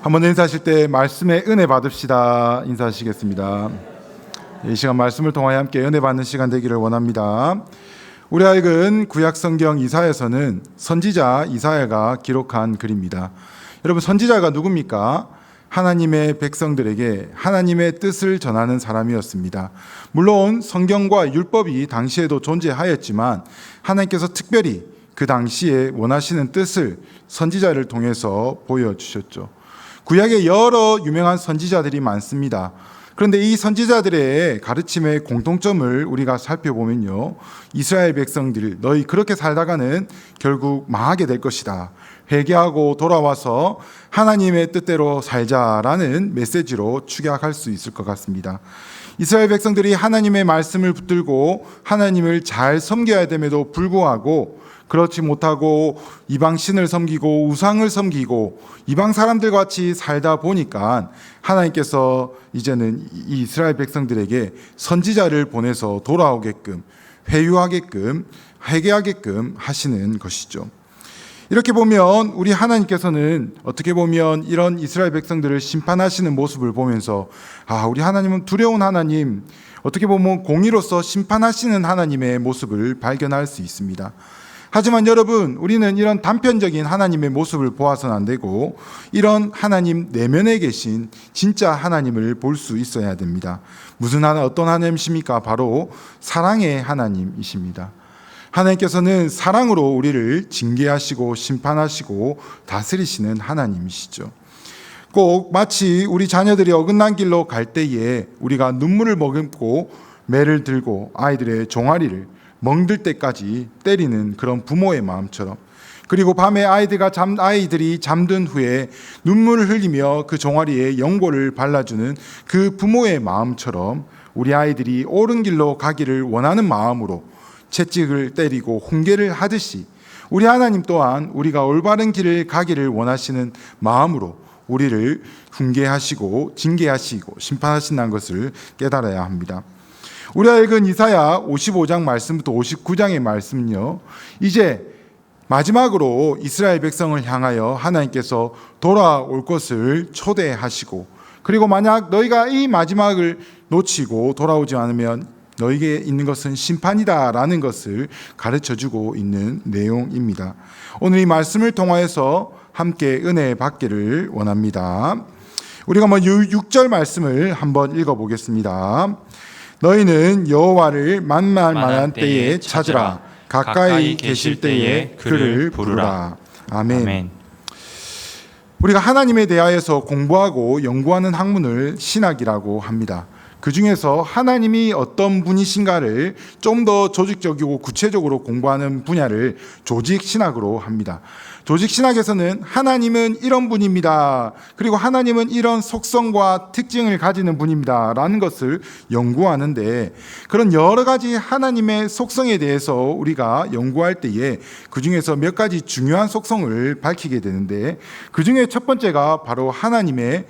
한번 인사하실 때 말씀의 은혜 받읍시다. 인사하시겠습니다. 이 시간 말씀을 통하여 함께 은혜 받는 시간 되기를 원합니다. 우리 읽은 구약성경 이사야서는 선지자 이사야가 기록한 글입니다. 여러분, 선지자가 누굽니까? 하나님의 백성들에게 하나님의 뜻을 전하는 사람이었습니다. 물론 성경과 율법이 당시에도 존재하였지만 하나님께서 특별히 그 당시에 원하시는 뜻을 선지자를 통해서 보여주셨죠. 구약에 여러 유명한 선지자들이 많습니다. 그런데 이 선지자들의 가르침의 공통점을 우리가 살펴보면요, 이스라엘 백성들, 너희 그렇게 살다가는 결국 망하게 될 것이다, 회개하고 돌아와서 하나님의 뜻대로 살자라는 메시지로 축약할 수 있을 것 같습니다. 이스라엘 백성들이 하나님의 말씀을 붙들고 하나님을 잘 섬겨야 됨에도 불구하고 그렇지 못하고 이방신을 섬기고 우상을 섬기고 이방 사람들과 같이 살다 보니까 하나님께서 이제는 이 이스라엘 백성들에게 선지자를 보내서 돌아오게끔, 회유하게끔, 회개하게끔 하시는 것이죠. 이렇게 보면 우리 하나님께서는 어떻게 보면 이런 이스라엘 백성들을 심판하시는 모습을 보면서 우리 하나님은 두려운 하나님, 어떻게 보면 공의로서 심판하시는 하나님의 모습을 발견할 수 있습니다. 하지만 여러분, 우리는 이런 단편적인 하나님의 모습을 보아서는 안 되고 이런 하나님 내면에 계신 진짜 하나님을 볼 수 있어야 됩니다. 어떤 하나님이십니까? 바로 사랑의 하나님이십니다. 하나님께서는 사랑으로 우리를 징계하시고 심판하시고 다스리시는 하나님이시죠. 꼭 마치 우리 자녀들이 어긋난 길로 갈 때에 우리가 눈물을 머금고 매를 들고 아이들의 종아리를 멍들 때까지 때리는 그런 부모의 마음처럼, 그리고 밤에 아이들이 잠든 후에 눈물을 흘리며 그 종아리에 연고를 발라주는 그 부모의 마음처럼 우리 아이들이 옳은 길로 가기를 원하는 마음으로 채찍을 때리고 훈계를 하듯이 우리 하나님 또한 우리가 올바른 길을 가기를 원하시는 마음으로 우리를 훈계하시고 징계하시고 심판하신다는 것을 깨달아야 합니다. 우리가 읽은 이사야 55장 말씀부터 59장의 말씀은요, 이제 마지막으로 이스라엘 백성을 향하여 하나님께서 돌아올 것을 초대하시고, 그리고 만약 너희가 이 마지막을 놓치고 돌아오지 않으면 너희에게 있는 것은 심판이다라는 것을 가르쳐주고 있는 내용입니다. 오늘 이 말씀을 통하여서 함께 은혜 받기를 원합니다. 우리가 6절 말씀을 한번 읽어보겠습니다. 너희는 여호와를 만날 때에 찾으라. 가까이 계실 때에 그를 부르라. 아멘. 우리가 하나님에 대하여서 공부하고 연구하는 학문을 신학이라고 합니다. 그 중에서 하나님이 어떤 분이신가를 좀 더 조직적이고 구체적으로 공부하는 분야를 조직신학으로 합니다. 조직신학에서는 하나님은 이런 분입니다, 그리고 하나님은 이런 속성과 특징을 가지는 분입니다 라는 것을 연구하는데, 그런 여러 가지 하나님의 속성에 대해서 우리가 연구할 때에 그 중에서 몇 가지 중요한 속성을 밝히게 되는데, 그 중에 첫 번째가 바로 하나님의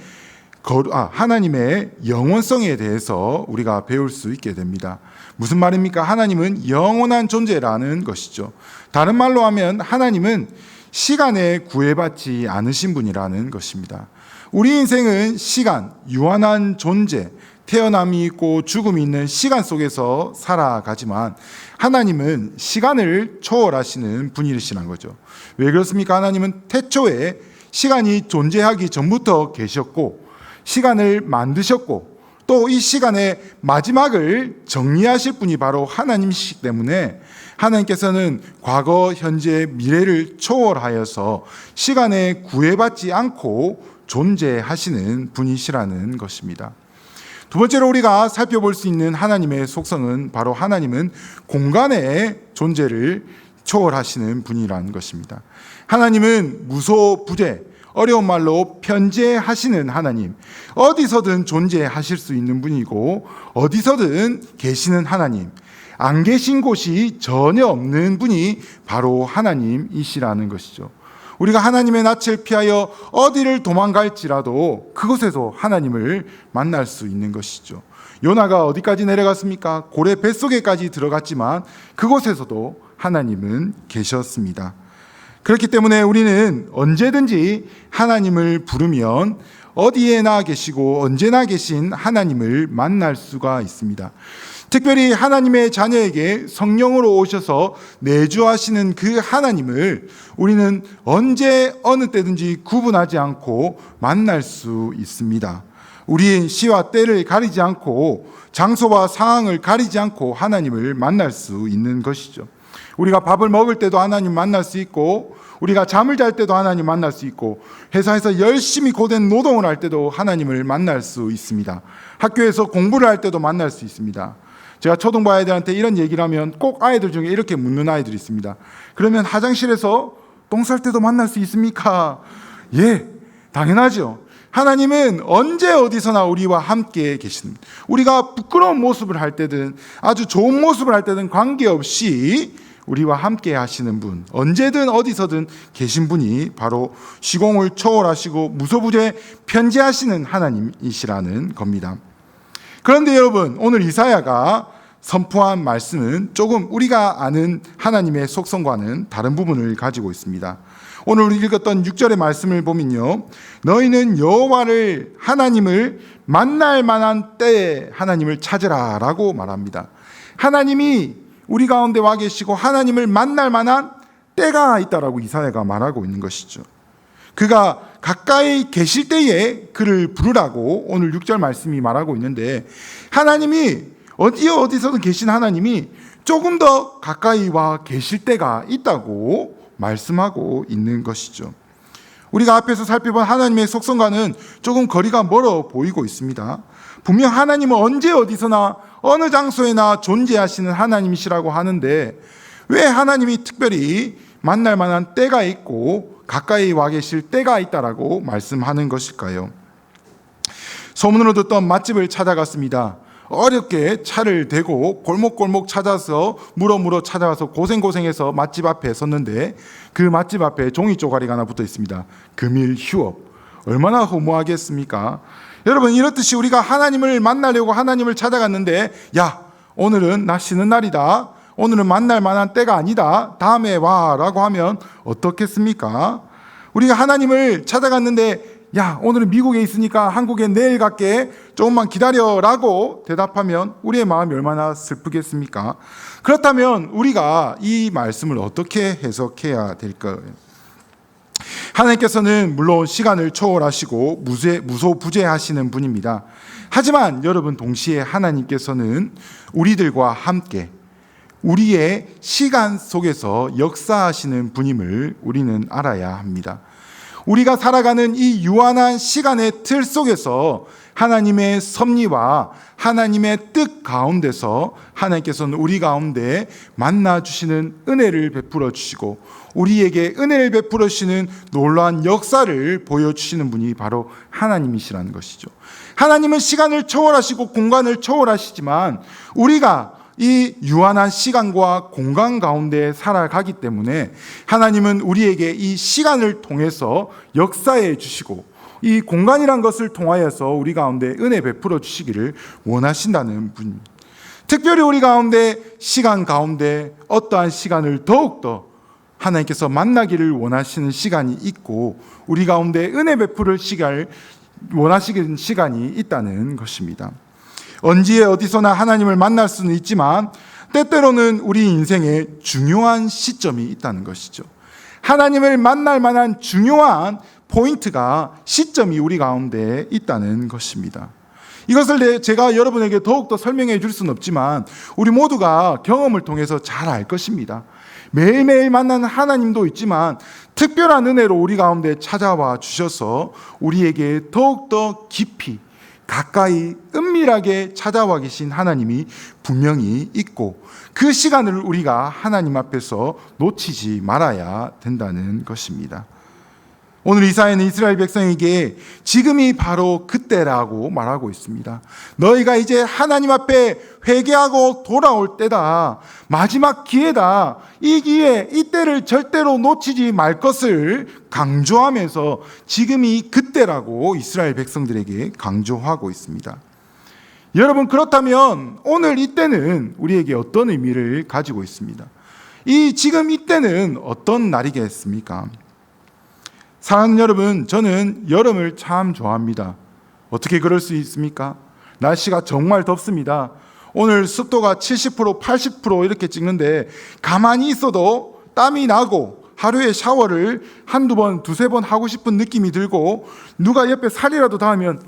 영원성에 대해서 우리가 배울 수 있게 됩니다. 무슨 말입니까? 하나님은 영원한 존재라는 것이죠. 다른 말로 하면 하나님은 시간에 구애받지 않으신 분이라는 것입니다. 우리 인생은 시간, 유한한 존재, 태어남이 있고 죽음이 있는 시간 속에서 살아가지만 하나님은 시간을 초월하시는 분이시라는 거죠. 왜 그렇습니까? 하나님은 태초에 시간이 존재하기 전부터 계셨고 시간을 만드셨고 또 이 시간의 마지막을 정리하실 분이 바로 하나님이시기 때문에 하나님께서는 과거, 현재, 미래를 초월하여서 시간에 구애받지 않고 존재하시는 분이시라는 것입니다. 두 번째로 우리가 살펴볼 수 있는 하나님의 속성은 바로 하나님은 공간의 존재를 초월하시는 분이라는 것입니다. 하나님은 무소부재, 어려운 말로 편재하시는 하나님, 어디서든 존재하실 수 있는 분이고 어디서든 계시는 하나님, 안 계신 곳이 전혀 없는 분이 바로 하나님이시라는 것이죠. 우리가 하나님의 낯을 피하여 어디를 도망갈지라도 그곳에서 하나님을 만날 수 있는 것이죠. 요나가 어디까지 내려갔습니까? 고래 뱃속에까지 들어갔지만 그곳에서도 하나님은 계셨습니다. 그렇기 때문에 우리는 언제든지 하나님을 부르면 어디에나 계시고 언제나 계신 하나님을 만날 수가 있습니다. 특별히 하나님의 자녀에게 성령으로 오셔서 내주하시는 그 하나님을 우리는 언제 어느 때든지 구분하지 않고 만날 수 있습니다. 우리의 시와 때를 가리지 않고 장소와 상황을 가리지 않고 하나님을 만날 수 있는 것이죠. 우리가 밥을 먹을 때도 하나님 만날 수 있고, 우리가 잠을 잘 때도 하나님 만날 수 있고, 회사에서 열심히 고된 노동을 할 때도 하나님을 만날 수 있습니다. 학교에서 공부를 할 때도 만날 수 있습니다. 제가 초등부 아이들한테 이런 얘기를 하면 꼭 아이들 중에 이렇게 묻는 아이들이 있습니다. 그러면 화장실에서 똥 쌀 때도 만날 수 있습니까? 예, 당연하죠. 하나님은 언제 어디서나 우리와 함께 계십니다. 우리가 부끄러운 모습을 할 때든 아주 좋은 모습을 할 때든 관계없이 우리와 함께 하시는 분, 언제든 어디서든 계신 분이 바로 시공을 초월하시고 무소부재 편재하시는 하나님이시라는 겁니다. 그런데 여러분, 오늘 이사야가 선포한 말씀은 조금 우리가 아는 하나님의 속성과는 다른 부분을 가지고 있습니다. 오늘 우리 읽었던 6절의 말씀을 보면요, 너희는 여호와를 하나님을 만날 만한 때에 하나님을 찾으라 라고 말합니다. 하나님이 우리 가운데 와 계시고 하나님을 만날 만한 때가 있다라고 이사야가 말하고 있는 것이죠. 그가 가까이 계실 때에 그를 부르라고 오늘 6절 말씀이 말하고 있는데, 하나님이 어디서든 계신 하나님이 조금 더 가까이 와 계실 때가 있다고 말씀하고 있는 것이죠. 우리가 앞에서 살펴본 하나님의 속성과는 조금 거리가 멀어 보이고 있습니다. 분명 하나님은 언제 어디서나 어느 장소에나 존재하시는 하나님이시라고 하는데, 왜 하나님이 특별히 만날 만한 때가 있고 가까이 와 계실 때가 있다라고 말씀하는 것일까요? 소문으로 듣던 맛집을 찾아갔습니다. 어렵게 차를 대고 골목골목 찾아서 물어 찾아와서 고생해서 맛집 앞에 섰는데, 그 맛집 앞에 종이 쪼가리가 하나 붙어 있습니다. 금일 휴업. 얼마나 허무하겠습니까? 여러분, 이렇듯이 우리가 하나님을 만나려고 하나님을 찾아갔는데, 야, 오늘은 나 쉬는 날이다, 오늘은 만날 만한 때가 아니다, 다음에 와 라고 하면 어떻겠습니까? 우리가 하나님을 찾아갔는데, 야, 오늘은 미국에 있으니까 한국에 내일 갈게, 조금만 기다려 라고 대답하면 우리의 마음이 얼마나 슬프겠습니까? 그렇다면 우리가 이 말씀을 어떻게 해석해야 될까요? 하나님께서는 물론 시간을 초월하시고 무소부재하시는 분입니다. 하지만 여러분, 동시에 하나님께서는 우리들과 함께 우리의 시간 속에서 역사하시는 분임을 우리는 알아야 합니다. 우리가 살아가는 이 유한한 시간의 틀 속에서 하나님의 섭리와 하나님의 뜻 가운데서 하나님께서는 우리 가운데 만나주시는 은혜를 베풀어 주시고 우리에게 은혜를 베풀어 주시는 놀라운 역사를 보여주시는 분이 바로 하나님이시라는 것이죠. 하나님은 시간을 초월하시고 공간을 초월하시지만 우리가 이 유한한 시간과 공간 가운데 살아가기 때문에 하나님은 우리에게 이 시간을 통해서 역사해 주시고 이 공간이란 것을 통하여서 우리 가운데 은혜 베풀어 주시기를 원하신다는 분입니다. 특별히 우리 가운데 시간 가운데 어떠한 시간을 더욱더 하나님께서 만나기를 원하시는 시간이 있고 우리 가운데 은혜 베풀을 시간을 원하시는 시간이 있다는 것입니다. 언제 어디서나 하나님을 만날 수는 있지만 때때로는 우리 인생에 중요한 시점이 있다는 것이죠. 하나님을 만날 만한 중요한 포인트가 시점이 우리 가운데 있다는 것입니다. 이것을 제가 여러분에게 더욱더 설명해 줄 수는 없지만 우리 모두가 경험을 통해서 잘 알 것입니다. 매일매일 만나는 하나님도 있지만 특별한 은혜로 우리 가운데 찾아와 주셔서 우리에게 더욱더 깊이 가까이 은밀하게 찾아와 계신 하나님이 분명히 있고 그 시간을 우리가 하나님 앞에서 놓치지 말아야 된다는 것입니다. 오늘 이사야는 이스라엘 백성에게 지금이 바로 그때라고 말하고 있습니다. 너희가 이제 하나님 앞에 회개하고 돌아올 때다. 마지막 기회다. 이 기회, 이 때를 절대로 놓치지 말 것을 강조하면서 지금이 그때라고 이스라엘 백성들에게 강조하고 있습니다. 여러분, 그렇다면 오늘 이때는 우리에게 어떤 의미를 가지고 있습니다? 지금 이때는 어떤 날이겠습니까? 사랑하는 여러분, 저는 여름을 참 좋아합니다. 어떻게 그럴 수 있습니까? 날씨가 정말 덥습니다. 오늘 습도가 70%, 80% 이렇게 찍는데 가만히 있어도 땀이 나고 하루에 샤워를 한두 번, 두세 번 하고 싶은 느낌이 들고 누가 옆에 살이라도 닿으면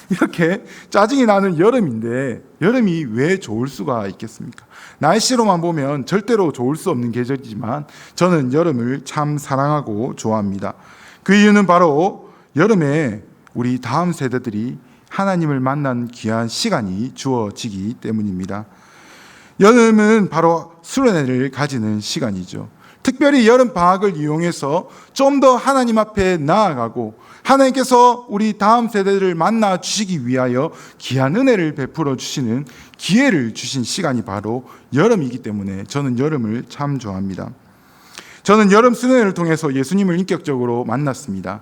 이렇게 짜증이 나는 여름인데 여름이 왜 좋을 수가 있겠습니까? 날씨로만 보면 절대로 좋을 수 없는 계절이지만 저는 여름을 참 사랑하고 좋아합니다. 그 이유는 바로 여름에 우리 다음 세대들이 하나님을 만난 귀한 시간이 주어지기 때문입니다. 여름은 바로 수련회를 가지는 시간이죠. 특별히 여름 방학을 이용해서 좀 더 하나님 앞에 나아가고 하나님께서 우리 다음 세대를 만나 주시기 위하여 귀한 은혜를 베풀어 주시는 기회를 주신 시간이 바로 여름이기 때문에 저는 여름을 참 좋아합니다. 저는 여름 수련회를 통해서 예수님을 인격적으로 만났습니다.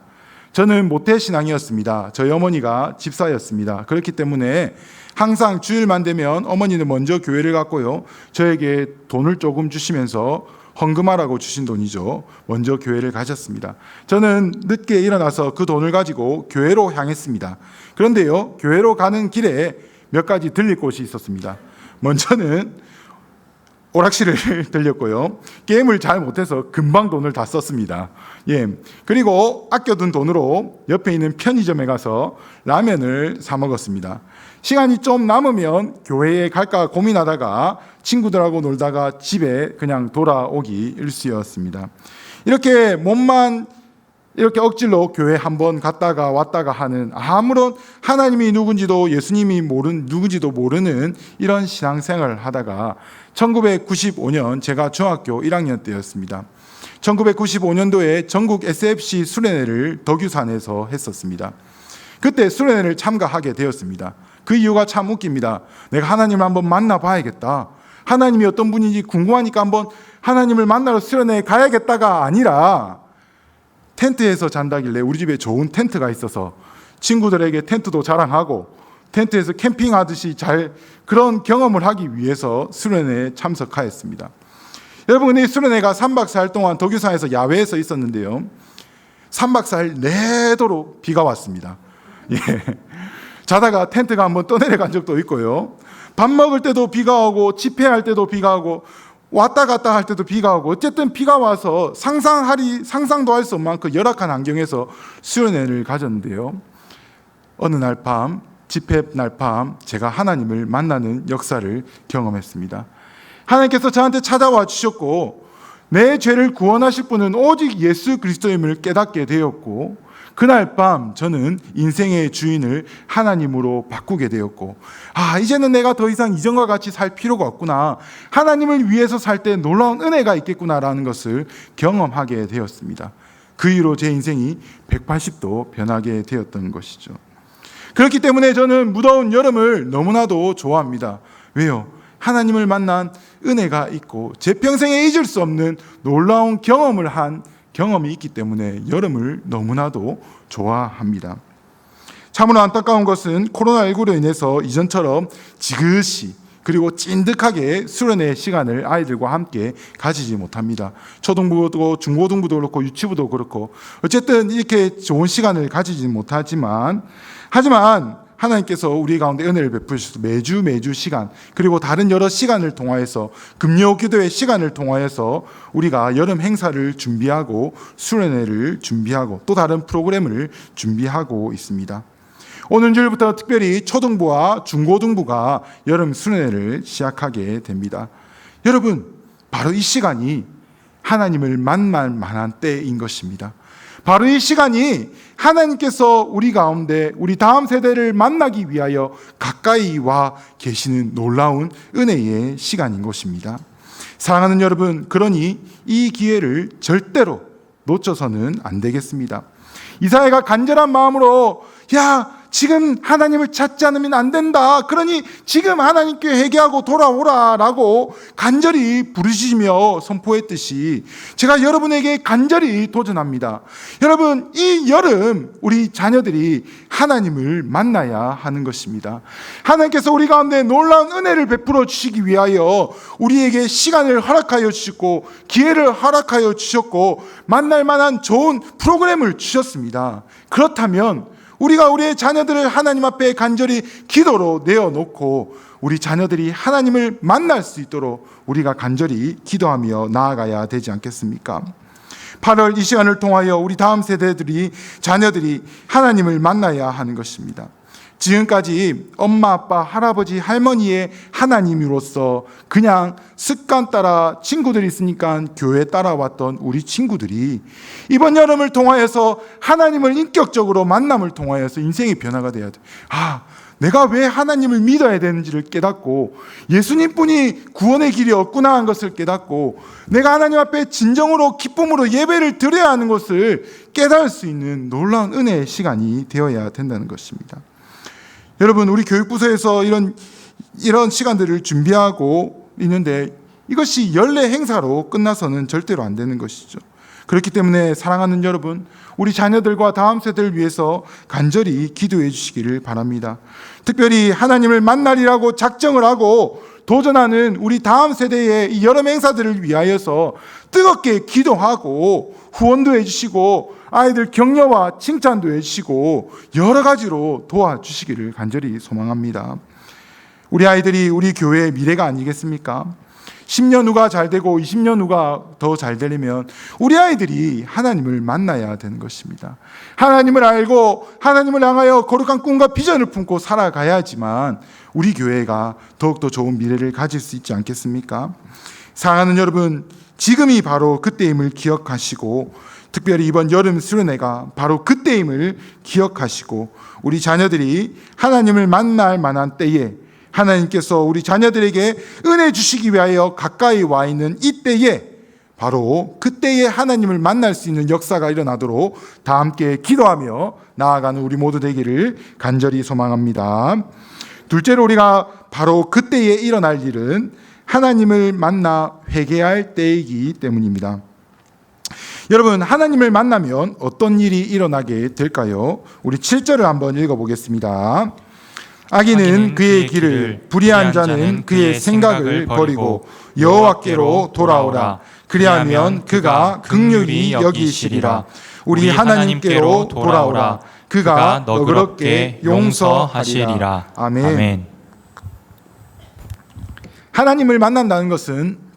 저는 모태신앙이었습니다. 저희 어머니가 집사였습니다. 그렇기 때문에 항상 주일만 되면 어머니는 먼저 교회를 갔고요, 저에게 돈을 조금 주시면서 헌금하라고 주신 돈이죠. 먼저 교회를 가셨습니다. 저는 늦게 일어나서 그 돈을 가지고 교회로 향했습니다. 그런데요, 교회로 가는 길에 몇 가지 들릴 곳이 있었습니다. 먼저는 오락실을 들렸고요, 게임을 잘 못해서 금방 돈을 다 썼습니다. 그리고 아껴둔 돈으로 옆에 있는 편의점에 가서 라면을 사 먹었습니다. 시간이 좀 남으면 교회에 갈까 고민하다가 친구들하고 놀다가 집에 그냥 돌아오기 일쑤였습니다. 이렇게 몸만 이렇게 억지로 교회 한번 갔다가 왔다가 하는, 아무런 하나님이 누군지도 예수님이 누군지도 모르는 이런 신앙생활을 하다가 1995년 제가 중학교 1학년 때였습니다. 1995년도에 전국 SFC 수련회를 덕유산에서 했었습니다. 그때 수련회를 참가하게 되었습니다. 그 이유가 참 웃깁니다. 내가 하나님을 한번 만나봐야겠다, 하나님이 어떤 분인지 궁금하니까 한번 하나님을 만나러 수련회에 가야겠다가 아니라, 텐트에서 잔다길래 우리 집에 좋은 텐트가 있어서 친구들에게 텐트도 자랑하고 텐트에서 캠핑하듯이 그런 경험을 하기 위해서 수련회에 참석하였습니다. 여러분, 이 수련회가 3박 4일 동안 덕유산에서 야외에서 있었는데요, 3박 4일 내도록 비가 왔습니다. 자다가 텐트가 한번 떠내려간 적도 있고요, 밥 먹을 때도 비가 오고 집회할 때도 비가 오고 왔다 갔다 할 때도 비가 오고, 어쨌든 비가 와서 상상도 할 수 없는 만큼 열악한 환경에서 수련회를 가졌는데요, 어느 날 밤, 집회 날 밤 제가 하나님을 만나는 역사를 경험했습니다. 하나님께서 저한테 찾아와 주셨고 내 죄를 구원하실 분은 오직 예수 그리스도임을 깨닫게 되었고, 그날 밤 저는 인생의 주인을 하나님으로 바꾸게 되었고, 이제는 내가 더 이상 이전과 같이 살 필요가 없구나, 하나님을 위해서 살 때 놀라운 은혜가 있겠구나라는 것을 경험하게 되었습니다. 그 이후로 제 인생이 180도 변하게 되었던 것이죠. 그렇기 때문에 저는 무더운 여름을 너무나도 좋아합니다. 왜요? 하나님을 만난 은혜가 있고 제 평생에 잊을 수 없는 놀라운 경험을 한 경험이 있기 때문에 여름을 너무나도 좋아합니다. 참으로 안타까운 것은 코로나19로 인해서 이전처럼 지그시 그리고 찐득하게 수련회 시간을 아이들과 함께 가지지 못합니다. 초등부도 중고등부도 그렇고 유치부도 그렇고 어쨌든 이렇게 좋은 시간을 가지지 못하지만, 하지만 하나님께서 우리 가운데 은혜를 베푸셔서 매주 시간, 그리고 다른 여러 시간을 통하여서 금요 기도의 시간을 통하여서 우리가 여름 행사를 준비하고 수련회를 준비하고 또 다른 프로그램을 준비하고 있습니다. 오늘 주일부터 특별히 초등부와 중고등부가 여름 수련회를 시작하게 됩니다. 여러분, 바로 이 시간이 하나님을 만날 만한 때인 것입니다. 바로 이 시간이 하나님께서 우리 가운데 우리 다음 세대를 만나기 위하여 가까이 와 계시는 놀라운 은혜의 시간인 것입니다. 사랑하는 여러분, 그러니 이 기회를 절대로 놓쳐서는 안 되겠습니다. 이사야가 간절한 마음으로, 지금 하나님을 찾지 않으면 안 된다. 그러니 지금 하나님께 회개하고 돌아오라라고 간절히 부르시며 선포했듯이 제가 여러분에게 간절히 도전합니다. 여러분, 이 여름 우리 자녀들이 하나님을 만나야 하는 것입니다. 하나님께서 우리 가운데 놀라운 은혜를 베풀어 주시기 위하여 우리에게 시간을 허락하여 주셨고 기회를 허락하여 주셨고 만날 만한 좋은 프로그램을 주셨습니다. 그렇다면 우리가 우리의 자녀들을 하나님 앞에 간절히 기도로 내어놓고 우리 자녀들이 하나님을 만날 수 있도록 우리가 간절히 기도하며 나아가야 되지 않겠습니까? 8월 이 시간을 통하여 우리 다음 세대들이 자녀들이 하나님을 만나야 하는 것입니다. 지금까지 엄마, 아빠, 할아버지, 할머니의 하나님으로서 그냥 습관 따라 친구들이 있으니까 교회 따라왔던 우리 친구들이 이번 여름을 통하여서 하나님을 인격적으로 만남을 통하여서 인생의 변화가 돼야 돼. 내가 왜 하나님을 믿어야 되는지를 깨닫고 예수님뿐이 구원의 길이 없구나 하는 것을 깨닫고 내가 하나님 앞에 진정으로 기쁨으로 예배를 드려야 하는 것을 깨달을 수 있는 놀라운 은혜의 시간이 되어야 된다는 것입니다. 여러분, 우리 교육부서에서 이런 시간들을 준비하고 있는데 이것이 연례 행사로 끝나서는 절대로 안 되는 것이죠. 그렇기 때문에 사랑하는 여러분, 우리 자녀들과 다음 세대를 위해서 간절히 기도해 주시기를 바랍니다. 특별히 하나님을 만나리라고 작정을 하고 도전하는 우리 다음 세대의 이 여름 행사들을 위하여서 뜨겁게 기도하고 후원도 해주시고 아이들 격려와 칭찬도 해주시고 여러 가지로 도와주시기를 간절히 소망합니다. 우리 아이들이 우리 교회의 미래가 아니겠습니까? 10년 후가 잘 되고 20년 후가 더 잘 되려면 우리 아이들이 하나님을 만나야 되는 것입니다. 하나님을 알고 하나님을 향하여 거룩한 꿈과 비전을 품고 살아가야지만 우리 교회가 더욱더 좋은 미래를 가질 수 있지 않겠습니까? 사랑하는 여러분, 지금이 바로 그때임을 기억하시고 특별히 이번 여름 수련회가 바로 그때임을 기억하시고 우리 자녀들이 하나님을 만날 만한 때에 하나님께서 우리 자녀들에게 은혜 주시기 위하여 가까이 와 있는 이때에 바로 그때에 하나님을 만날 수 있는 역사가 일어나도록 다 함께 기도하며 나아가는 우리 모두 되기를 간절히 소망합니다. 둘째로 우리가 바로 그때에 일어날 일은 하나님을 만나 회개할 때이기 때문입니다. 여러분, 하나님을 만나면 어떤 일이 일어나게 될까요? 우리 7절을 한번 읽어보겠습니다. 악인은 그의 길을, 불의한 자는 그의 생각을 버리고 여호와께로 돌아오라. 그리하면 그가 긍휼히 여기시리라. 우리 하나님께로 돌아오라. 그가 너그럽게 용서하시리라. 아멘. 하나님을 만난다는 것은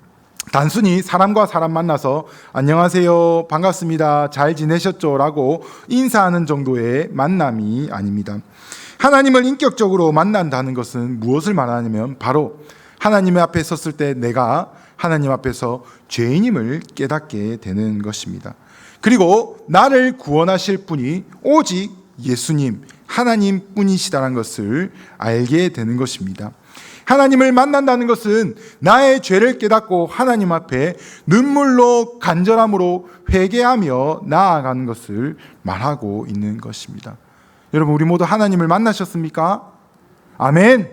단순히 사람과 사람 만나서 안녕하세요, 반갑습니다, 잘 지내셨죠? 라고 인사하는 정도의 만남이 아닙니다. 하나님을 인격적으로 만난다는 것은 무엇을 말하냐면 바로 하나님 앞에 섰을 때 내가 하나님 앞에서 죄인임을 깨닫게 되는 것입니다. 그리고 나를 구원하실 분이 오직 예수님, 하나님 뿐이시다는 것을 알게 되는 것입니다. 하나님을 만난다는 것은 나의 죄를 깨닫고 하나님 앞에 눈물로 간절함으로 회개하며 나아가는 것을 말하고 있는 것입니다. 여러분, 우리 모두 하나님을 만나셨습니까? 아멘.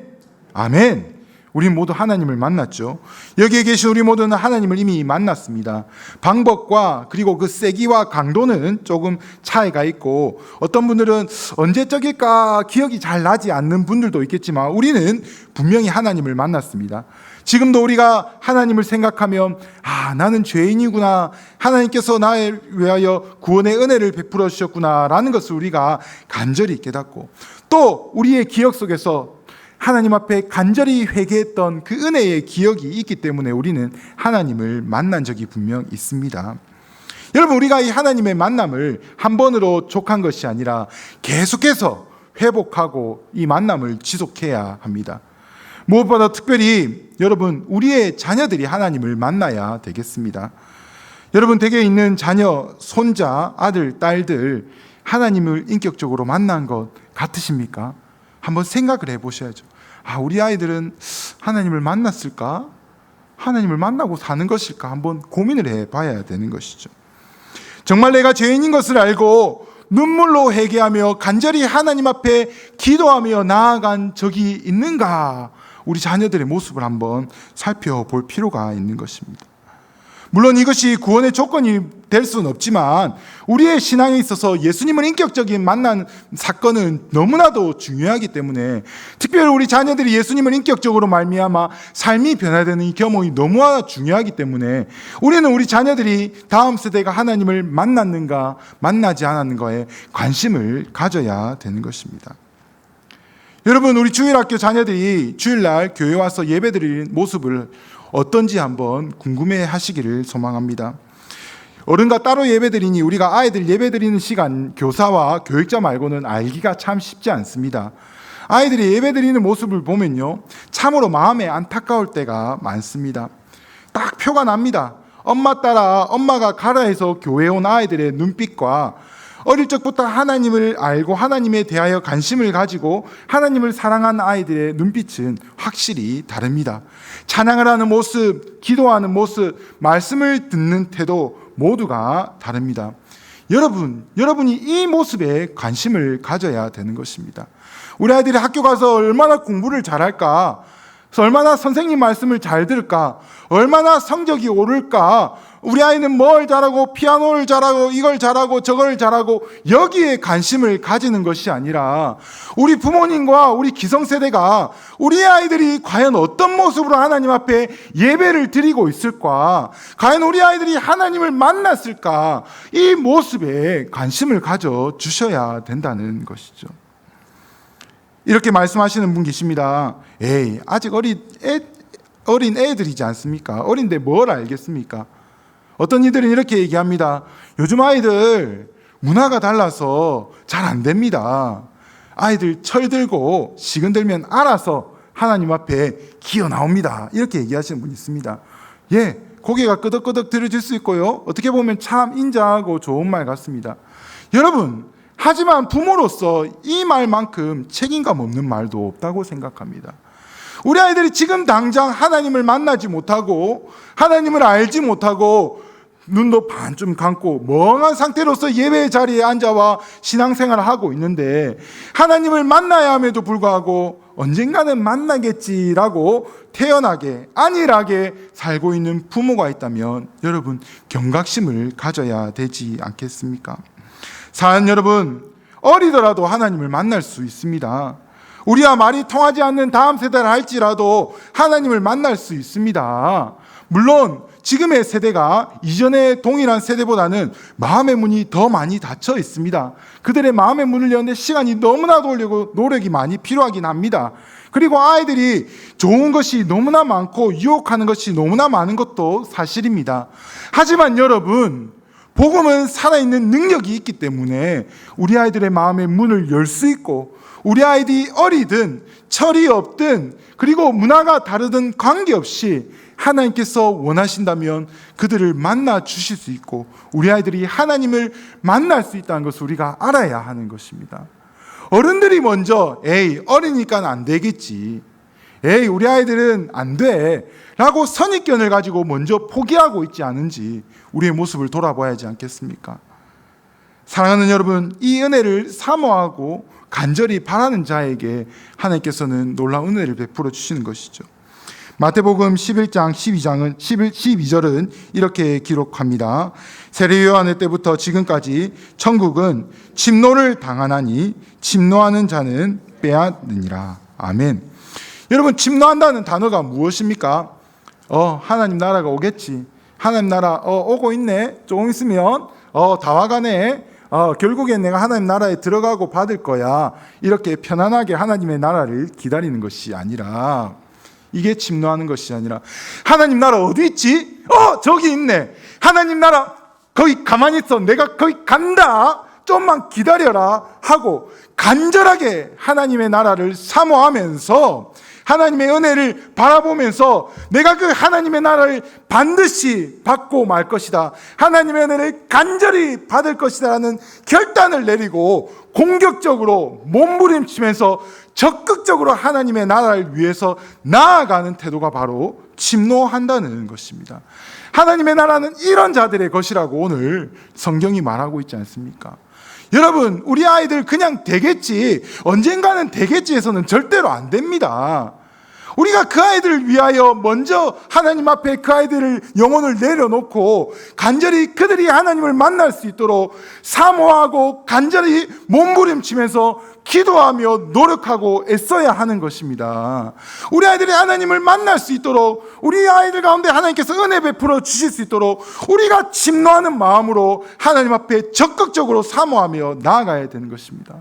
아멘. 우리 모두 하나님을 만났죠. 여기에 계신 우리 모두는 하나님을 이미 만났습니다. 방법과 그리고 그 세기와 강도는 조금 차이가 있고 어떤 분들은 언제적일까 기억이 잘 나지 않는 분들도 있겠지만 우리는 분명히 하나님을 만났습니다. 지금도 우리가 하나님을 생각하면 나는 죄인이구나, 하나님께서 나에 위하여 구원의 은혜를 베풀어 주셨구나 라는 것을 우리가 간절히 깨닫고 또 우리의 기억 속에서 하나님 앞에 간절히 회개했던 그 은혜의 기억이 있기 때문에 우리는 하나님을 만난 적이 분명 있습니다. 여러분, 우리가 이 하나님의 만남을 한 번으로 족한 것이 아니라 계속해서 회복하고 이 만남을 지속해야 합니다. 무엇보다 특별히 여러분, 우리의 자녀들이 하나님을 만나야 되겠습니다. 여러분 댁에 있는 자녀, 손자, 아들, 딸들 하나님을 인격적으로 만난 것 같으십니까? 한번 생각을 해보셔야죠. 우리 아이들은 하나님을 만났을까? 하나님을 만나고 사는 것일까? 한번 고민을 해봐야 되는 것이죠. 정말 내가 죄인인 것을 알고 눈물로 회개하며 간절히 하나님 앞에 기도하며 나아간 적이 있는가? 우리 자녀들의 모습을 한번 살펴볼 필요가 있는 것입니다. 물론 이것이 구원의 조건이 될 수는 없지만 우리의 신앙에 있어서 예수님을 인격적인 만난 사건은 너무나도 중요하기 때문에, 특별히 우리 자녀들이 예수님을 인격적으로 말미암아 삶이 변화되는 이 경험이 너무나 중요하기 때문에 우리는 우리 자녀들이 다음 세대가 하나님을 만났는가 만나지 않았는가에 관심을 가져야 되는 것입니다. 여러분, 우리 주일학교 자녀들이 주일날 교회 와서 예배드리는 모습을 어떤지 한번 궁금해 하시기를 소망합니다. 어른과 따로 예배드리니 우리가 아이들 예배드리는 시간 교사와 교육자 말고는 알기가 참 쉽지 않습니다. 아이들이 예배드리는 모습을 보면요, 참으로 마음에 안타까울 때가 많습니다. 딱 표가 납니다. 엄마 따라 엄마가 가라 해서 교회에 온 아이들의 눈빛과 어릴 적부터 하나님을 알고 하나님에 대하여 관심을 가지고 하나님을 사랑하는 아이들의 눈빛은 확실히 다릅니다. 찬양을 하는 모습, 기도하는 모습, 말씀을 듣는 태도 모두가 다릅니다. 여러분이 이 모습에 관심을 가져야 되는 것입니다. 우리 아이들이 학교 가서 얼마나 공부를 잘할까? 얼마나 선생님 말씀을 잘 들을까? 얼마나 성적이 오를까? 우리 아이는 뭘 잘하고 피아노를 잘하고 이걸 잘하고 저걸 잘하고 여기에 관심을 가지는 것이 아니라 우리 부모님과 우리 기성세대가 우리 아이들이 과연 어떤 모습으로 하나님 앞에 예배를 드리고 있을까? 과연 우리 아이들이 하나님을 만났을까? 이 모습에 관심을 가져 주셔야 된다는 것이죠. 이렇게 말씀하시는 분 계십니다. 에이, 아직 어린 애들이지 않습니까? 어린데 뭘 알겠습니까? 어떤 이들은 이렇게 얘기합니다. 요즘 아이들 문화가 달라서 잘 안 됩니다. 아이들 철들고 시근들면 알아서 하나님 앞에 기어 나옵니다. 이렇게 얘기하시는 분이 있습니다. 예, 고개가 끄덕끄덕 들어질 수 있고요, 어떻게 보면 참 인자하고 좋은 말 같습니다. 여러분, 하지만 부모로서 이 말만큼 책임감 없는 말도 없다고 생각합니다. 우리 아이들이 지금 당장 하나님을 만나지 못하고 하나님을 알지 못하고 눈도 반쯤 감고 멍한 상태로서 예배 자리에 앉아와 신앙생활을 하고 있는데, 하나님을 만나야 함에도 불구하고 언젠가는 만나겠지라고 태연하게 안일하게 살고 있는 부모가 있다면 여러분, 경각심을 가져야 되지 않겠습니까? 사랑 여러분, 어리더라도 하나님을 만날 수 있습니다. 우리와 말이 통하지 않는 다음 세대를 할지라도 하나님을 만날 수 있습니다. 물론 지금의 세대가 이전의 동일한 세대보다는 마음의 문이 더 많이 닫혀 있습니다. 그들의 마음의 문을 여는데 시간이 너무나 걸리고 노력이 많이 필요하긴 합니다. 그리고 아이들이 좋은 것이 너무나 많고 유혹하는 것이 너무나 많은 것도 사실입니다. 하지만 여러분, 복음은 살아있는 능력이 있기 때문에 우리 아이들의 마음의 문을 열 수 있고, 우리 아이들이 어리든 철이 없든 그리고 문화가 다르든 관계없이 하나님께서 원하신다면 그들을 만나 주실 수 있고 우리 아이들이 하나님을 만날 수 있다는 것을 우리가 알아야 하는 것입니다. 어른들이 먼저 에이, 어리니까 안 되겠지, 에이, 우리 아이들은 안 돼 라고 선입견을 가지고 먼저 포기하고 있지 않은지 우리의 모습을 돌아봐야 하지 않겠습니까? 사랑하는 여러분, 이 은혜를 사모하고 간절히 바라는 자에게 하나님께서는 놀라운 은혜를 베풀어 주시는 것이죠. 마태복음 11장 12절은 이렇게 기록합니다. 세례 요한의 때부터 지금까지 천국은 침노를 당하나니 침노하는 자는 빼앗느니라. 아멘. 여러분, 침노한다는 단어가 무엇입니까? 하나님 나라가 오겠지, 하나님 나라 오고 있네, 조금 있으면 다 와가네, 결국엔 내가 하나님 나라에 들어가고 받을 거야, 이렇게 편안하게 하나님의 나라를 기다리는 것이 아니라, 이게 침노하는 것이 아니라 하나님 나라 어디 있지? 저기 있네, 하나님 나라 거기 가만히 있어, 내가 거기 간다, 좀만 기다려라 하고 간절하게 하나님의 나라를 사모하면서 하나님의 은혜를 바라보면서 내가 그 하나님의 나라를 반드시 받고 말 것이다, 하나님의 은혜를 간절히 받을 것이다 라는 결단을 내리고 공격적으로 몸부림치면서 적극적으로 하나님의 나라를 위해서 나아가는 태도가 바로 침노한다는 것입니다. 하나님의 나라는 이런 자들의 것이라고 오늘 성경이 말하고 있지 않습니까? 여러분, 우리 아이들 그냥 되겠지, 언젠가는 되겠지 해서는 절대로 안 됩니다. 우리가 그 아이들을 위하여 먼저 하나님 앞에 그 아이들을 영혼을 내려놓고 간절히 그들이 하나님을 만날 수 있도록 사모하고 간절히 몸부림치면서 기도하며 노력하고 애써야 하는 것입니다. 우리 아이들이 하나님을 만날 수 있도록, 우리 아이들 가운데 하나님께서 은혜 베풀어 주실 수 있도록 우리가 침노하는 마음으로 하나님 앞에 적극적으로 사모하며 나아가야 되는 것입니다.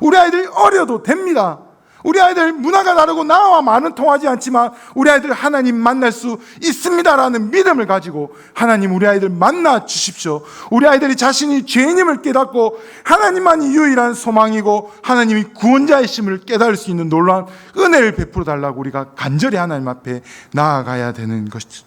우리 아이들이 어려도 됩니다. 우리 아이들 문화가 다르고 나와 말은 통하지 않지만 우리 아이들 하나님 만날 수 있습니다라는 믿음을 가지고 하나님 우리 아이들 만나 주십시오. 우리 아이들이 자신이 죄인임을 깨닫고 하나님만이 유일한 소망이고 하나님이 구원자이심을 깨달을 수 있는 놀라운 은혜를 베풀어 달라고 우리가 간절히 하나님 앞에 나아가야 되는 것이죠.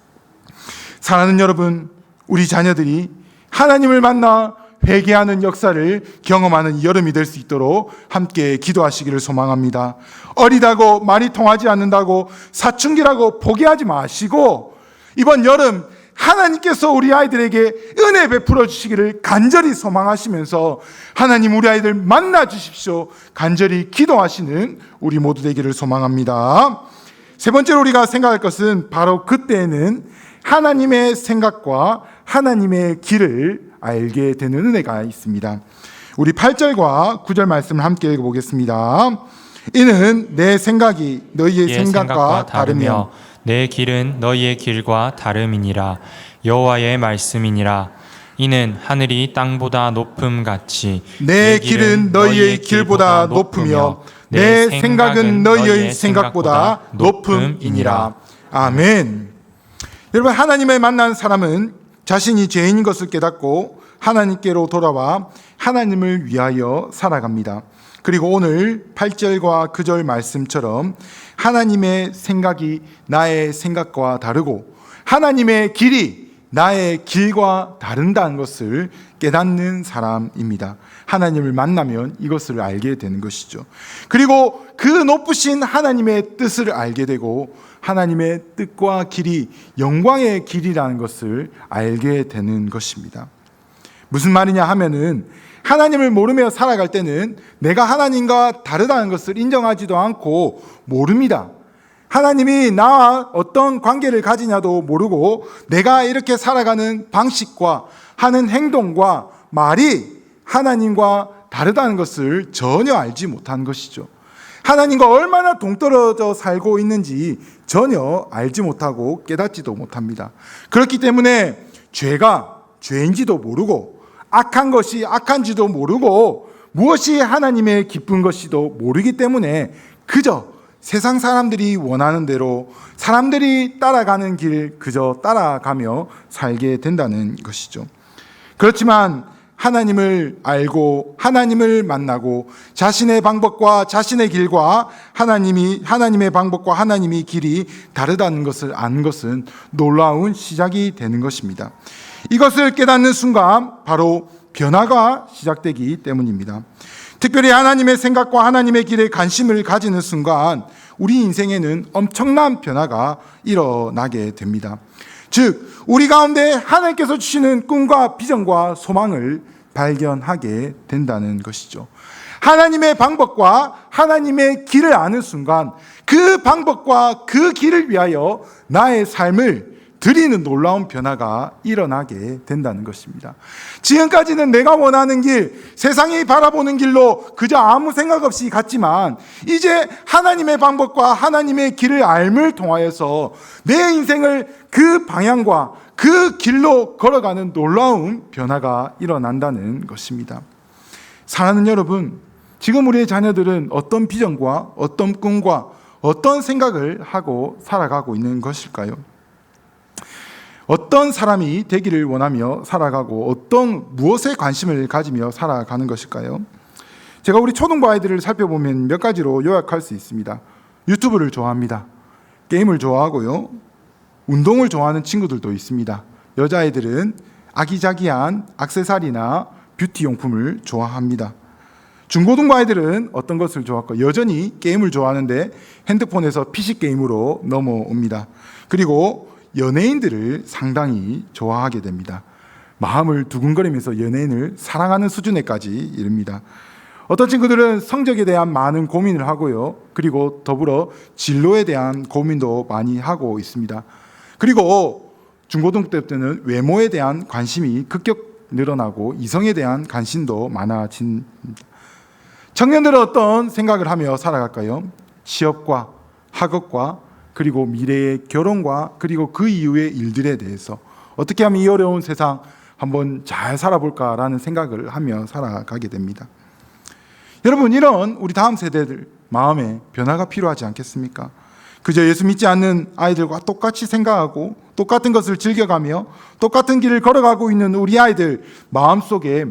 사랑하는 여러분, 우리 자녀들이 하나님을 만나 회개하는 역사를 경험하는 여름이 될 수 있도록 함께 기도하시기를 소망합니다. 어리다고 말이 통하지 않는다고 사춘기라고 포기하지 마시고 이번 여름 하나님께서 우리 아이들에게 은혜 베풀어 주시기를 간절히 소망하시면서 하나님 우리 아이들 만나 주십시오 간절히 기도하시는 우리 모두 되기를 소망합니다. 세 번째로 우리가 생각할 것은 바로 그때에는 하나님의 생각과 하나님의 길을 알게 되는 은혜가 있습니다. 우리 8절과 9절 말씀을 함께 읽어보겠습니다. 이는 내 생각이 너희의 생각과 다르며 내 길은 너희의 길과 다름이니라. 여호와의 말씀이니라. 이는 하늘이 땅보다 높음 같이 내 길은 너희의 길보다 높으며 내 생각은 너희의 생각보다 높음이니라. 아멘. 여러분, 하나님을 만난 사람은 자신이 죄인인 것을 깨닫고 하나님께로 돌아와 하나님을 위하여 살아갑니다. 그리고 오늘 8절과 9절 말씀처럼 하나님의 생각이 나의 생각과 다르고 하나님의 길이 나의 길과 다른다는 것을 깨닫는 사람입니다. 하나님을 만나면 이것을 알게 되는 것이죠. 그리고 그 높으신 하나님의 뜻을 알게 되고 하나님의 뜻과 길이 영광의 길이라는 것을 알게 되는 것입니다. 무슨 말이냐 하면은 하나님을 모르며 살아갈 때는 내가 하나님과 다르다는 것을 인정하지도 않고 모릅니다. 하나님이 나와 어떤 관계를 가지냐도 모르고 내가 이렇게 살아가는 방식과 하는 행동과 말이 하나님과 다르다는 것을 전혀 알지 못한 것이죠. 하나님과 얼마나 동떨어져 살고 있는지 전혀 알지 못하고 깨닫지도 못합니다. 그렇기 때문에 죄가 죄인지도 모르고 악한 것이 악한지도 모르고 무엇이 하나님의 기쁜 것이도 모르기 때문에 그저 세상 사람들이 원하는 대로 사람들이 따라가는 길 그저 따라가며 살게 된다는 것이죠. 그렇지만 하나님을 알고 하나님을 만나고 자신의 방법과 자신의 길과 하나님의 방법과 하나님의 길이 다르다는 것을 아는 것은 놀라운 시작이 되는 것입니다. 이것을 깨닫는 순간 바로 변화가 시작되기 때문입니다. 특별히 하나님의 생각과 하나님의 길에 관심을 가지는 순간 우리 인생에는 엄청난 변화가 일어나게 됩니다. 즉 우리 가운데 하나님께서 주시는 꿈과 비전과 소망을 발견하게 된다는 것이죠. 하나님의 방법과 하나님의 길을 아는 순간 그 방법과 그 길을 위하여 나의 삶을 드리는 놀라운 변화가 일어나게 된다는 것입니다. 지금까지는 내가 원하는 길, 세상이 바라보는 길로 그저 아무 생각 없이 갔지만 이제 하나님의 방법과 하나님의 길을 알을 통하여서 내 인생을 그 방향과 그 길로 걸어가는 놀라운 변화가 일어난다는 것입니다. 사랑하는 여러분, 지금 우리의 자녀들은 어떤 비전과 어떤 꿈과 어떤 생각을 하고 살아가고 있는 것일까요? 어떤 사람이 되기를 원하며 살아가고 무엇에 관심을 가지며 살아가는 것일까요? 제가 우리 초등부 아이들을 살펴보면 몇 가지로 요약할 수 있습니다. 유튜브를 좋아합니다. 게임을 좋아하고요. 운동을 좋아하는 친구들도 있습니다. 여자아이들은 아기자기한 액세서리나 뷰티용품을 좋아합니다. 중고등부 아이들은 어떤 것을 좋아할까? 여전히 게임을 좋아하는데 핸드폰에서 PC게임으로 넘어옵니다. 그리고 연예인들을 상당히 좋아하게 됩니다. 마음을 두근거리면서 연예인을 사랑하는 수준에까지 이릅니다. 어떤 친구들은 성적에 대한 많은 고민을 하고요. 그리고 더불어 진로에 대한 고민도 많이 하고 있습니다. 그리고 중고등부 때부터는 외모에 대한 관심이 급격 늘어나고 이성에 대한 관심도 많아집니다. 청년들은 어떤 생각을 하며 살아갈까요? 취업과 학업과 그리고 미래의 결혼과 그리고 그 이후의 일들에 대해서 어떻게 하면 이 어려운 세상 한번 잘 살아볼까라는 생각을 하며 살아가게 됩니다. 여러분, 이런 우리 다음 세대들 마음에 변화가 필요하지 않겠습니까? 그저 예수 믿지 않는 아이들과 똑같이 생각하고 똑같은 것을 즐겨가며 똑같은 길을 걸어가고 있는 우리 아이들 마음속에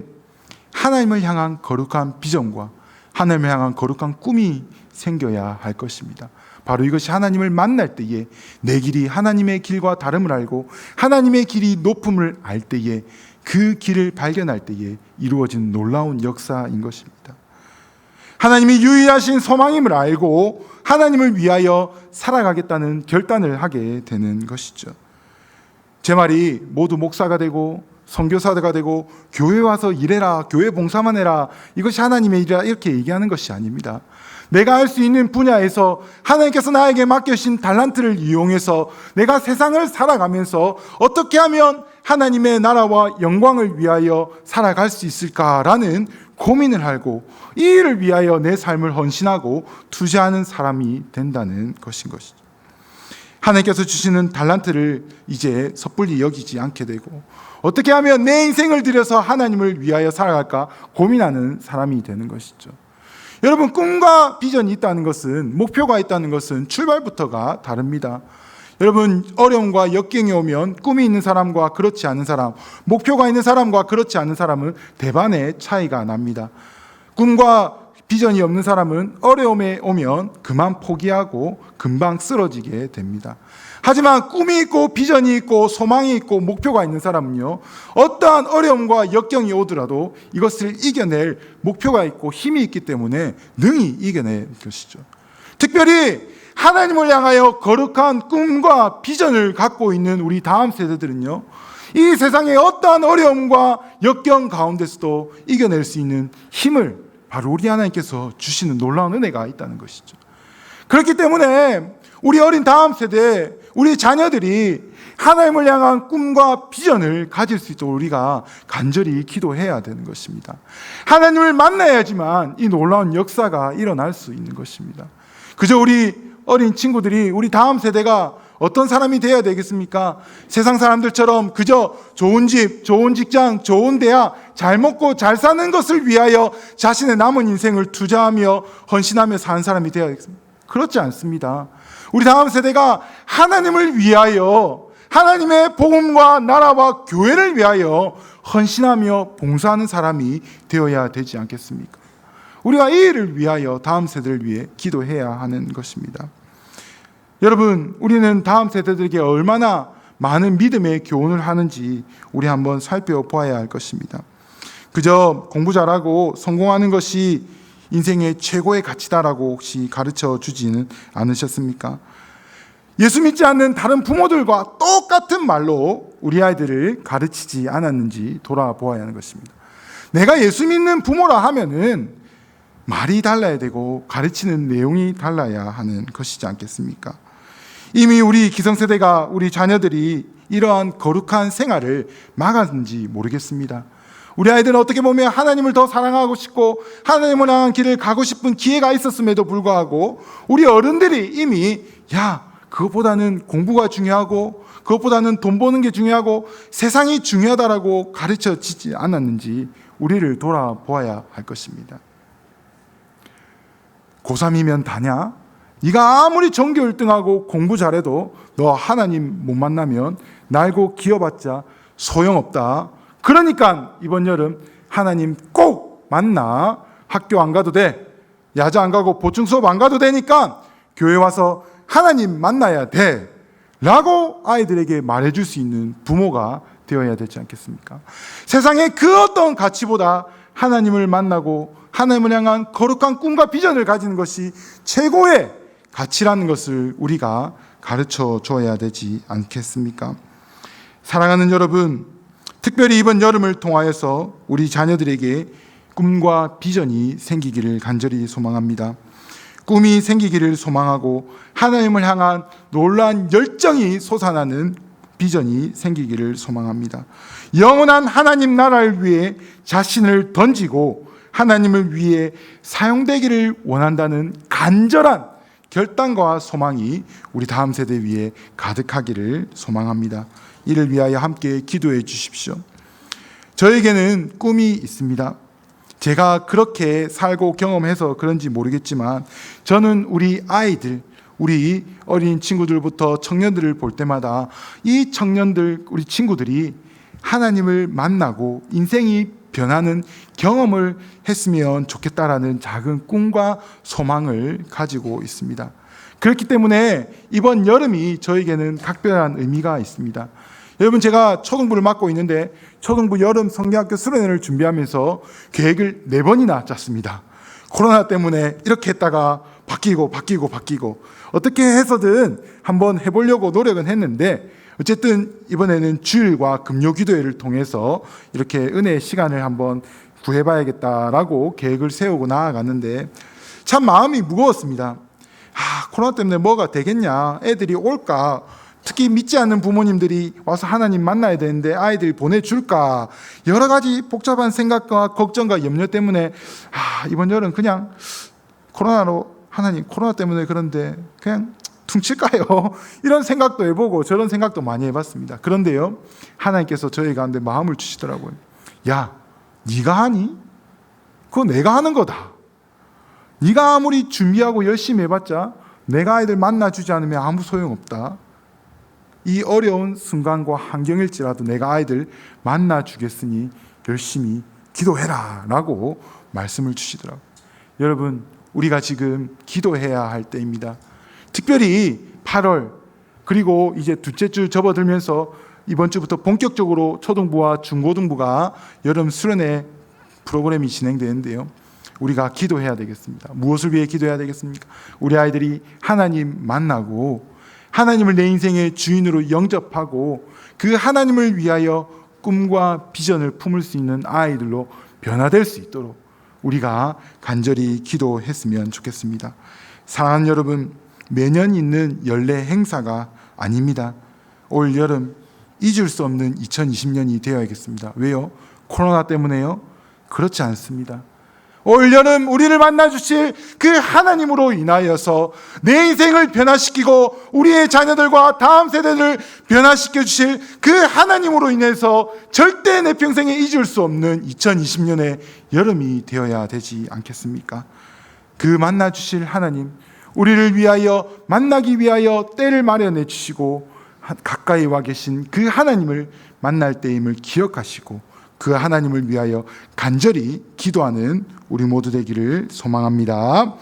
하나님을 향한 거룩한 비전과 하나님을 향한 거룩한 꿈이 생겨야 할 것입니다. 바로 이것이 하나님을 만날 때에 내 길이 하나님의 길과 다름을 알고 하나님의 길이 높음을 알 때에 그 길을 발견할 때에 이루어진 놀라운 역사인 것입니다. 하나님이 유일하신 소망임을 알고 하나님을 위하여 살아가겠다는 결단을 하게 되는 것이죠. 제 말이 모두 목사가 되고 선교사가 되고 교회 와서 일해라, 교회 봉사만 해라, 이것이 하나님의 일이라 이렇게 얘기하는 것이 아닙니다. 내가 할 수 있는 분야에서 하나님께서 나에게 맡겨주신 달란트를 이용해서 내가 세상을 살아가면서 어떻게 하면 하나님의 나라와 영광을 위하여 살아갈 수 있을까라는 고민을 하고 이 일을 위하여 내 삶을 헌신하고 투자하는 사람이 된다는 것인 것이죠. 하나님께서 주시는 달란트를 이제 섣불리 여기지 않게 되고 어떻게 하면 내 인생을 들여서 하나님을 위하여 살아갈까 고민하는 사람이 되는 것이죠. 여러분, 꿈과 비전이 있다는 것은, 목표가 있다는 것은 출발부터가 다릅니다. 여러분, 어려움과 역경이 오면 꿈이 있는 사람과 그렇지 않은 사람, 목표가 있는 사람과 그렇지 않은 사람은 대반의 차이가 납니다. 꿈과 비전이 없는 사람은 어려움에 오면 그만 포기하고 금방 쓰러지게 됩니다. 하지만 꿈이 있고 비전이 있고 소망이 있고 목표가 있는 사람은요, 어떠한 어려움과 역경이 오더라도 이것을 이겨낼 목표가 있고 힘이 있기 때문에 능히 이겨낼 것이죠. 특별히 하나님을 향하여 거룩한 꿈과 비전을 갖고 있는 우리 다음 세대들은요, 이 세상의 어떠한 어려움과 역경 가운데서도 이겨낼 수 있는 힘을 바로 우리 하나님께서 주시는 놀라운 은혜가 있다는 것이죠. 그렇기 때문에 우리 어린 다음 세대, 우리 자녀들이 하나님을 향한 꿈과 비전을 가질 수 있도록 우리가 간절히 기도해야 되는 것입니다. 하나님을 만나야지만 이 놀라운 역사가 일어날 수 있는 것입니다. 그저 우리 어린 친구들이, 우리 다음 세대가 어떤 사람이 되어야 되겠습니까? 세상 사람들처럼 그저 좋은 집, 좋은 직장, 좋은 대학, 잘 먹고 잘 사는 것을 위하여 자신의 남은 인생을 투자하며 헌신하며 사는 사람이 되어야 되겠습니까? 그렇지 않습니다. 우리 다음 세대가 하나님을 위하여, 하나님의 복음과 나라와 교회를 위하여 헌신하며 봉사하는 사람이 되어야 되지 않겠습니까? 우리가 이 일을 위하여 다음 세대를 위해 기도해야 하는 것입니다. 여러분, 우리는 다음 세대들에게 얼마나 많은 믿음의 교훈을 하는지 우리 한번 살펴보아야 할 것입니다. 그저 공부 잘하고 성공하는 것이 인생의 최고의 가치다라고 혹시 가르쳐 주지는 않으셨습니까? 예수 믿지 않는 다른 부모들과 똑같은 말로 우리 아이들을 가르치지 않았는지 돌아보아야 하는 것입니다. 내가 예수 믿는 부모라 하면은 말이 달라야 되고 가르치는 내용이 달라야 하는 것이지 않겠습니까? 이미 우리 기성세대가, 우리 자녀들이 이러한 거룩한 생활을 막았는지 모르겠습니다. 우리 아이들은 어떻게 보면 하나님을 더 사랑하고 싶고 하나님을 향한 길을 가고 싶은 기회가 있었음에도 불구하고 우리 어른들이 이미 그것보다는 공부가 중요하고 그것보다는 돈 버는 게 중요하고 세상이 중요하다라고 가르쳐지지 않았는지 우리를 돌아보아야 할 것입니다. 고3이면 다냐? 네가 아무리 전교 1등하고 공부 잘해도 너 하나님 못 만나면 날고 기어봤자 소용없다. 그러니까 이번 여름 하나님 꼭 만나. 학교 안 가도 돼. 야자 안 가고 보충 수업 안 가도 되니까 교회 와서 하나님 만나야 돼. 라고 아이들에게 말해줄 수 있는 부모가 되어야 되지 않겠습니까? 세상의 그 어떤 가치보다 하나님을 만나고 하나님을 향한 거룩한 꿈과 비전을 가지는 것이 최고의 가치라는 것을 우리가 가르쳐 줘야 되지 않겠습니까? 사랑하는 여러분, 특별히 이번 여름을 통하여서 우리 자녀들에게 꿈과 비전이 생기기를 간절히 소망합니다. 꿈이 생기기를 소망하고 하나님을 향한 놀라운 열정이 솟아나는 비전이 생기기를 소망합니다. 영원한 하나님 나라를 위해 자신을 던지고 하나님을 위해 사용되기를 원한다는 간절한 결단과 소망이 우리 다음 세대 위에 가득하기를 소망합니다. 이를 위하여 함께 기도해 주십시오. 저에게는 꿈이 있습니다. 제가 그렇게 살고 경험해서 그런지 모르겠지만 저는 우리 아이들, 우리 어린 친구들부터 청년들을 볼 때마다 이 청년들, 우리 친구들이 하나님을 만나고 인생이 변하는 경험을 했으면 좋겠다라는 작은 꿈과 소망을 가지고 있습니다. 그렇기 때문에 이번 여름이 저에게는 각별한 의미가 있습니다. 여러분, 제가 초등부를 맡고 있는데 초등부 여름 성경학교 수련회를 준비하면서 계획을 4번이나 짰습니다. 코로나 때문에 이렇게 했다가 바뀌고 어떻게 해서든 한번 해보려고 노력은 했는데 어쨌든 이번에는 주일과 금요 기도회를 통해서 이렇게 은혜의 시간을 한번 구해봐야겠다라고 계획을 세우고 나아갔는데 참 마음이 무거웠습니다. 코로나 때문에 뭐가 되겠냐, 애들이 올까, 특히 믿지 않는 부모님들이 와서 하나님 만나야 되는데 아이들 보내줄까, 여러 가지 복잡한 생각과 걱정과 염려 때문에 이번 여름 그냥 코로나로, 하나님 코로나 때문에 그런데 그냥 퉁칠까요? 이런 생각도 해보고 저런 생각도 많이 해봤습니다. 그런데요, 하나님께서 저희 가운데 마음을 주시더라고요. 야, 네가 하니? 그거 내가 하는 거다. 네가 아무리 준비하고 열심히 해봤자 내가 아이들 만나주지 않으면 아무 소용없다. 이 어려운 순간과 환경일지라도 내가 아이들 만나주겠으니 열심히 기도해라 라고 말씀을 주시더라고요. 여러분, 우리가 지금 기도해야 할 때입니다. 특별히 8월, 그리고 이제 둘째 주 접어들면서 이번 주부터 본격적으로 초등부와 중고등부가 여름 수련회 프로그램이 진행되는데요. 우리가 기도해야 되겠습니다. 무엇을 위해 기도해야 되겠습니까? 우리 아이들이 하나님 만나고 하나님을 내 인생의 주인으로 영접하고 그 하나님을 위하여 꿈과 비전을 품을 수 있는 아이들로 변화될 수 있도록 우리가 간절히 기도했으면 좋겠습니다. 사랑하는 여러분, 매년 있는 연례 행사가 아닙니다. 올 여름 잊을 수 없는 2020년이 되어야겠습니다. 왜요? 코로나 때문에요? 그렇지 않습니다. 올 여름 우리를 만나주실 그 하나님으로 인하여서 내 인생을 변화시키고 우리의 자녀들과 다음 세대를 변화시켜 주실 그 하나님으로 인해서 절대 내 평생에 잊을 수 없는 2020년의 여름이 되어야 되지 않겠습니까? 그 만나주실 하나님, 우리를 위하여 만나기 위하여 때를 마련해 주시고 가까이 와 계신 그 하나님을 만날 때임을 기억하시고 그 하나님을 위하여 간절히 기도하는 우리 모두 되기를 소망합니다.